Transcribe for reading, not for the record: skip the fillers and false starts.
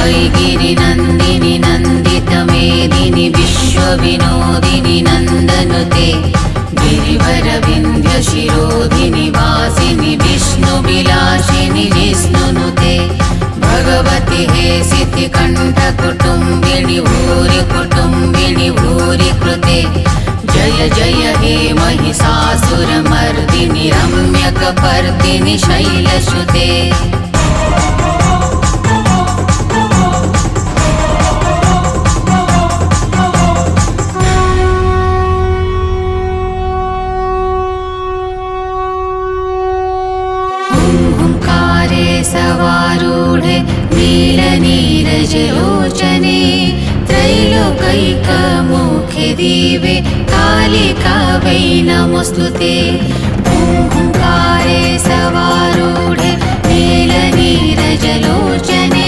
ऐगिरिनन्दिनि नन्दितमेदिनि विश्वविनोदिनि नन्दनुते गिरिवरविन्ध्यशिरोधिनि वासिनि विष्णुविलासिनि जिष्णुनुते भगवति हेसिति कण्ठकुटुम्बिनि भूरि कुटुम्बिनि भूरि कृते जय जय हे महिषासुरमर्दिनि रम्यकपर्दिनि शैलसुते सवारूढे नीलनीरजलोचने त्रैलोकैकमुखे दिवे कालिका वै नमोऽस्तुते ओंकारे सवारूढे